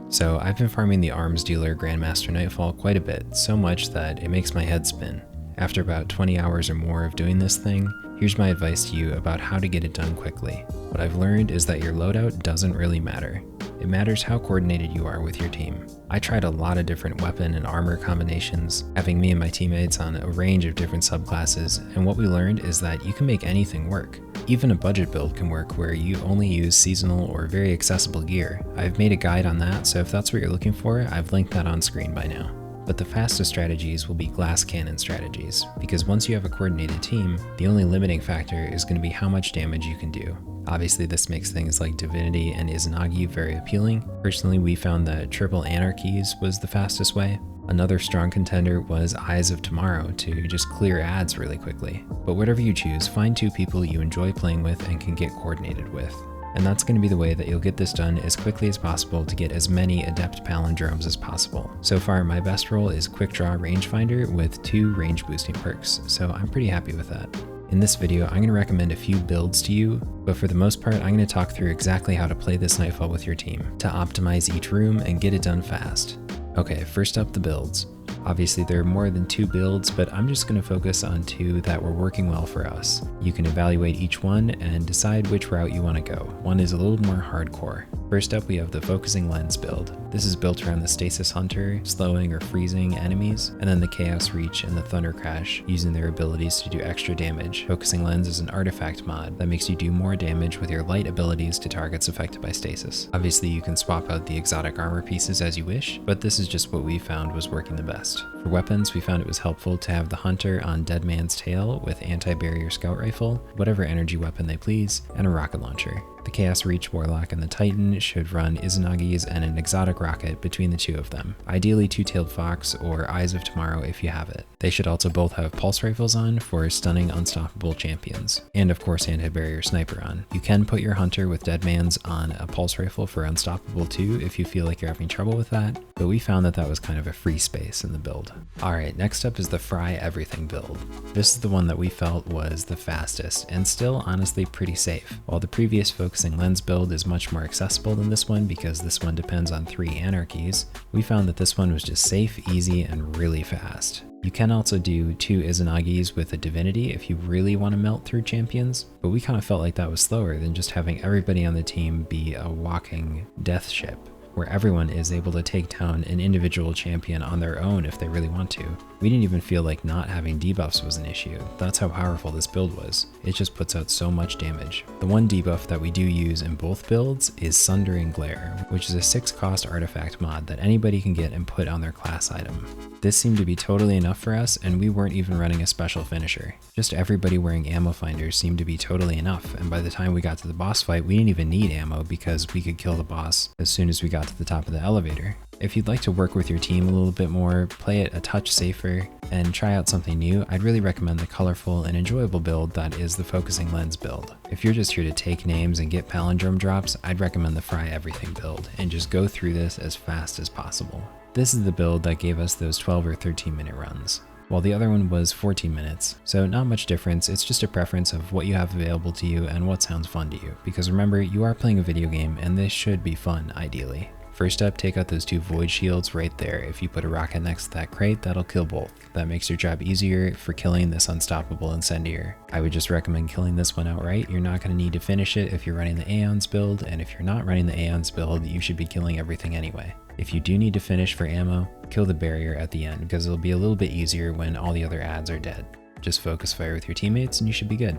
So I've been farming the Arms Dealer Grandmaster Nightfall quite a bit, so much that it makes my head spin. After about 20 hours or more of doing this thing, here's my advice to you about how to get it done quickly. What I've learned is that your loadout doesn't really matter. It matters how coordinated you are with your team. I tried a lot of different weapon and armor combinations, having me and my teammates on a range of different subclasses, and what we learned is that you can make anything work. Even a budget build can work where you only use seasonal or very accessible gear. I've made a guide on that, so if that's what you're looking for, I've linked that on screen by now. But the fastest strategies will be glass cannon strategies, because once you have a coordinated team, the only limiting factor is going to be how much damage you can do. Obviously this makes things like Divinity and Izanagi very appealing. Personally, we found that triple anarchies was the fastest way. Another strong contender was Eyes of Tomorrow to just clear ads really quickly. But whatever you choose, find two people you enjoy playing with and can get coordinated with. And that's going to be the way that you'll get this done as quickly as possible to get as many adept palindromes as possible. So far, my best roll is Quick Draw Rangefinder with 2 range boosting perks, so I'm pretty happy with that. In this video, I'm going to recommend a few builds to you, but for the most part, I'm going to talk through exactly how to play this Nightfall with your team, to optimize each room and get it done fast. Okay, first up, the builds. Obviously there are more than 2 builds, but I'm just going to focus on 2 that were working well for us. You can evaluate each one and decide which route you want to go. One is a little more hardcore. First up, we have the Focusing Lens build. This is built around the Stasis Hunter, slowing or freezing enemies, and then the Chaos Reach and the Thunder Crash, using their abilities to do extra damage. Focusing Lens is an artifact mod that makes you do more damage with your light abilities to targets affected by stasis. Obviously you can swap out the exotic armor pieces as you wish, but this is just what we found was working the best. For weapons, we found it was helpful to have the Hunter on Dead Man's Tail with anti-barrier scout rifle, whatever energy weapon they please, and a rocket launcher. The Chaos Reach Warlock and the Titan should run Izanagi's and an exotic rocket between the 2 of them. Ideally 2-tailed fox or Eyes of Tomorrow if you have it. They should also both have pulse rifles on for stunning unstoppable champions. And of course anti-barrier sniper on. You can put your Hunter with Dead Man's on a pulse rifle for unstoppable too if you feel like you're having trouble with that, but we found that that was kind of a free space in the build. Alright, next up is the Fry Everything build. This is the one that we felt was the fastest and still honestly pretty safe. While the previous Focusing Lens build is much more accessible than this one because this one depends on 3 anarchies, we found that this one was just safe, easy, and really fast. You can also do 2 Izanagis with a Divinity if you really want to melt through champions, but we kind of felt like that was slower than just having everybody on the team be a walking death ship, where everyone is able to take down an individual champion on their own if they really want to. We didn't even feel like not having debuffs was an issue. That's how powerful this build was. It just puts out so much damage. The one debuff that we do use in both builds is Sundering Glare, which is a 6-cost artifact mod that anybody can get and put on their class item. This seemed to be totally enough for us, and we weren't even running a special finisher. Just everybody wearing ammo finders seemed to be totally enough, and by the time we got to the boss fight, we didn't even need ammo because we could kill the boss as soon as we got to the top of the elevator. If you'd like to work with your team a little bit more, play it a touch safer, and try out something new, I'd really recommend the colorful and enjoyable build that is the Focusing Lens build. If you're just here to take names and get palindrome drops, I'd recommend the Fry Everything build, and just go through this as fast as possible. This is the build that gave us those 12 or 13 minute runs, while the other one was 14 minutes. So not much difference, it's just a preference of what you have available to you and what sounds fun to you. Because remember, you are playing a video game and this should be fun, ideally. First up, take out those 2 void shields right there. If you put a rocket next to that crate, that'll kill both. That makes your job easier for killing this unstoppable incendiary. I would just recommend killing this one outright. You're not going to need to finish it if you're running the Aeons build, and if you're not running the Aeons build, you should be killing everything anyway. If you do need to finish for ammo, kill the barrier at the end because it'll be a little bit easier when all the other ads are dead. Just focus fire with your teammates and you should be good.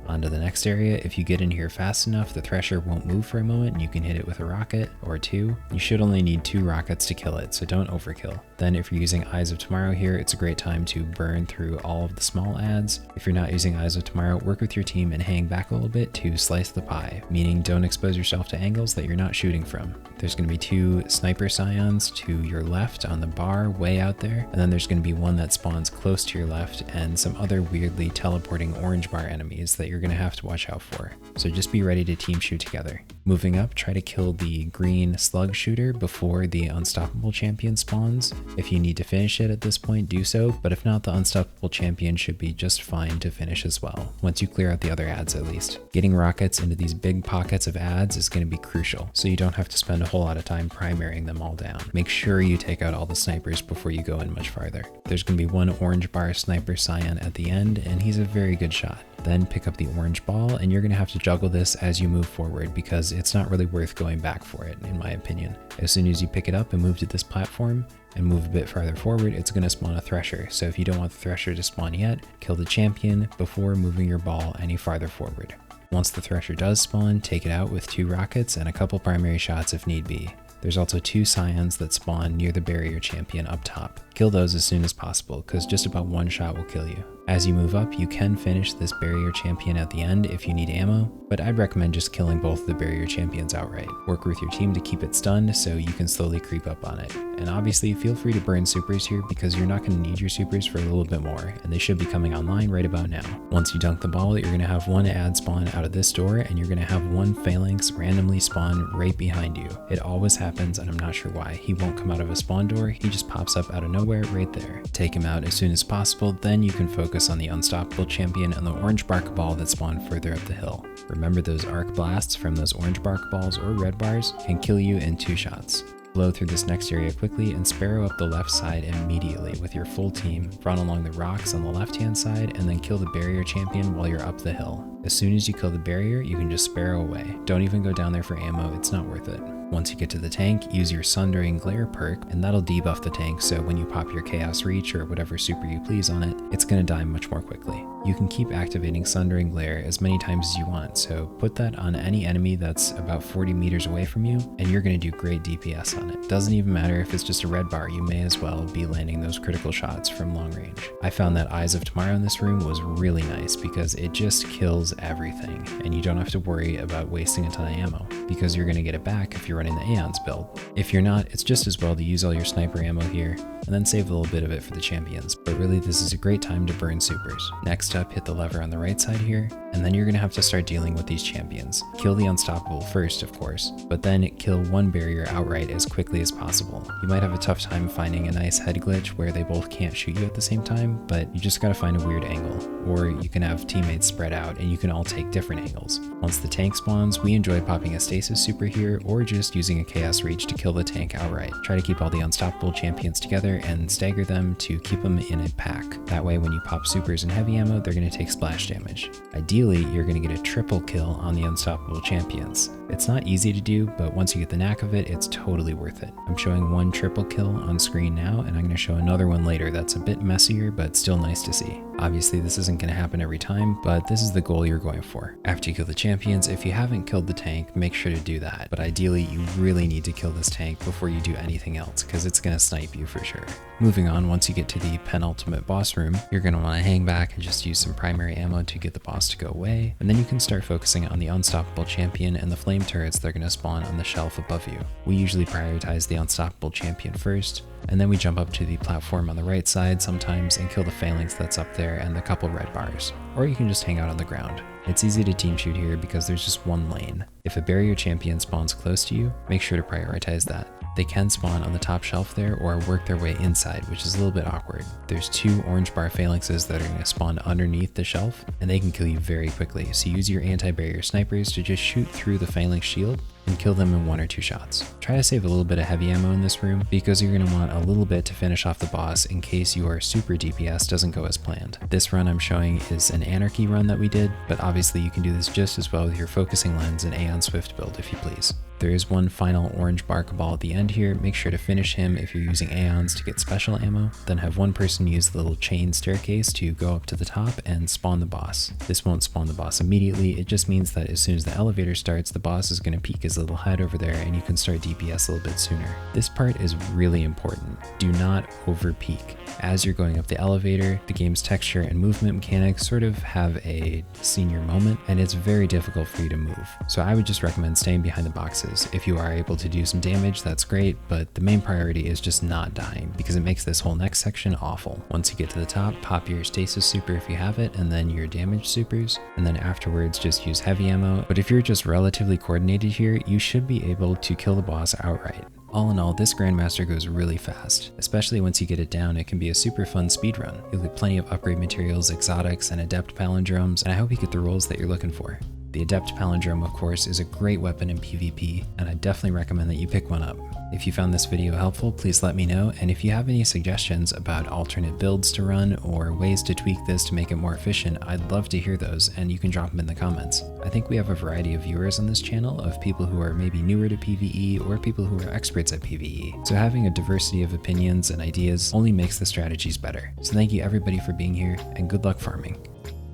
On to the next area. If you get in here fast enough, the Thresher won't move for a moment and you can hit it with a rocket or 2. You should only need 2 rockets to kill it, so don't overkill. Then if you're using Eyes of Tomorrow here, it's a great time to burn through all of the small ads. If you're not using Eyes of Tomorrow, work with your team and hang back a little bit to slice the pie, meaning don't expose yourself to angles that you're not shooting from. There's going to be 2 Sniper Scions to your left on the bar way out there, and then there's going to be one that spawns close to your left and some other weirdly teleporting orange bar enemies that you're going to have to watch out for. So just be ready to team shoot together. Moving up, try to kill the green slug shooter before the unstoppable champion spawns. If you need to finish it at this point, do so, but if not, the unstoppable champion should be just fine to finish as well, once you clear out the other ads at least. Getting rockets into these big pockets of ads is going to be crucial, so you don't have to spend a whole lot of time primarying them all down. Make sure you take out all the snipers before you go in much farther. There's going to be one orange bar sniper scion at the end, and he's a very good shot. Then pick up the orange ball, and you're going to have to juggle this as you move forward because it's not really worth going back for it, in my opinion. As soon as you pick it up and move to this platform and move a bit farther forward, it's going to spawn a thresher. So if you don't want the thresher to spawn yet, kill the champion before moving your ball any farther forward. Once the thresher does spawn, take it out with 2 rockets and a couple primary shots if need be. There's also 2 scions that spawn near the barrier champion up top. Kill those as soon as possible, because just about 1 shot will kill you. As you move up, you can finish this barrier champion at the end if you need ammo, but I'd recommend just killing both of the barrier champions outright. Work with your team to keep it stunned so you can slowly creep up on it. And obviously feel free to burn supers here because you're not going to need your supers for a little bit more, and they should be coming online right about now. Once you dunk the ball, you're going to have 1 ad spawn out of this door, and you're going to have 1 phalanx randomly spawn right behind you. It always happens, and I'm not sure why. He won't come out of a spawn door, he just pops up out of nowhere right there. Take him out as soon as possible, then you can focus on the unstoppable champion and the orange bark ball that spawn further up the hill. Remember, those arc blasts from those orange bark balls or red bars can kill you in 2 shots. Blow through this next area quickly and sparrow up the left side immediately with your full team. Run along the rocks on the left hand side and then kill the barrier champion while you're up the hill. As soon as you kill the barrier, you can just sparrow away. Don't even go down there for ammo, it's not worth it. Once you get to the tank, use your Sundering Glare perk, and that'll debuff the tank, so when you pop your Chaos Reach or whatever super you please on it, it's going to die much more quickly. You can keep activating Sundering Glare as many times as you want, so put that on any enemy that's about 40 meters away from you, and you're going to do great DPS on it. Doesn't even matter if it's just a red bar, you may as well be landing those critical shots from long range. I found that Eyes of Tomorrow in this room was really nice because it just kills everything, and you don't have to worry about wasting a ton of ammo, because you're going to get it back if you're running the Aeons build. If you're not, it's just as well to use all your sniper ammo here, and then save a little bit of it for the champions, but really this is a great time to burn supers. Next up, hit the lever on the right side here, and then you're going to have to start dealing with these champions. Kill the unstoppable first, of course, but then kill 1 barrier outright as quickly as possible. You might have a tough time finding a nice head glitch where they both can't shoot you at the same time, but you just gotta find a weird angle, or you can have teammates spread out and you can all take different angles. Once the tank spawns, we enjoy popping a stasis super here, or just using a Chaos Reach to kill the tank outright. Try to keep all the unstoppable champions together and stagger them to keep them in a pack. That way when you pop supers and heavy ammo, they're going to take splash damage. Ideally, you're going to get a triple kill on the unstoppable champions. It's not easy to do, but once you get the knack of it, it's totally worth it. I'm showing 1 triple kill on screen now, and I'm going to show another one later that's a bit messier, but still nice to see. Obviously, this isn't going to happen every time, but this is the goal you're going for. After you kill the champions, if you haven't killed the tank, make sure to do that. But ideally, you really need to kill this tank before you do anything else, because it's going to snipe you for sure. Moving on, once you get to the penultimate boss room, you're going to want to hang back and just use some primary ammo to get the boss to go away, and then you can start focusing on the unstoppable champion and the flame turrets that are going to spawn on the shelf above you. We usually prioritize the unstoppable champion first, and then we jump up to the platform on the right side sometimes and kill the phalanx that's up there and the couple red bars. Or you can just hang out on the ground. It's easy to team shoot here because there's just 1 lane. If a barrier champion spawns close to you, make sure to prioritize that. They can spawn on the top shelf there or work their way inside, which is a little bit awkward. There's 2 orange bar phalanxes that are going to spawn underneath the shelf, and they can kill you very quickly, so use your anti-barrier snipers to just shoot through the phalanx shield and kill them in 1 or 2 shots. Try to save a little bit of heavy ammo in this room because you're going to want a little bit to finish off the boss in case your super DPS doesn't go as planned. This run I'm showing is an anarchy run that we did, but obviously you can do this just as well with your focusing lens and Aeon Swift build if you please. There is 1 final orange bark ball at the end here. Make sure to finish him if you're using Aeons to get special ammo. Then have 1 person use the little chain staircase to go up to the top and spawn the boss. This won't spawn the boss immediately, it just means that as soon as the elevator starts, the boss is going to peek his little head over there and you can start DPS a little bit sooner. This part is really important. Do not over peek. As you're going up the elevator, the game's texture and movement mechanics sort of have a senior moment, and it's very difficult for you to move. So I would just recommend staying behind the boxes. If you are able to do some damage, that's great, but the main priority is just not dying, because it makes this whole next section awful. Once you get to the top, pop your stasis super if you have it, and then your damage supers, and then afterwards just use heavy ammo. But if you're just relatively coordinated here, you should be able to kill the boss outright. All in all, this Grandmaster goes really fast, especially once you get it down. It can be a super fun speedrun. You'll get plenty of upgrade materials, exotics, and adept palindromes, and I hope you get the rolls that you're looking for. The adept palindrome, of course, is a great weapon in PvP, and I definitely recommend that you pick one up. If you found this video helpful, please let me know, and if you have any suggestions about alternate builds to run or ways to tweak this to make it more efficient, I'd love to hear those, and you can drop them in the comments. I think we have a variety of viewers on this channel of people who are maybe newer to PvE or people who are experts at PvE, so having a diversity of opinions and ideas only makes the strategies better. So thank you everybody for being here, and good luck farming.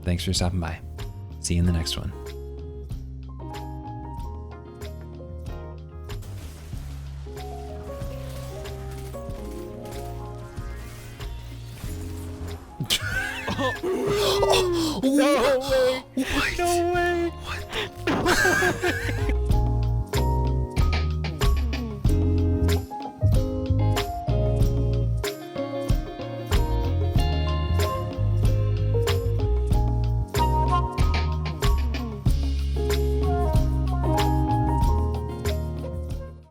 Thanks for stopping by. See you in the next one. No way! What? No way! What?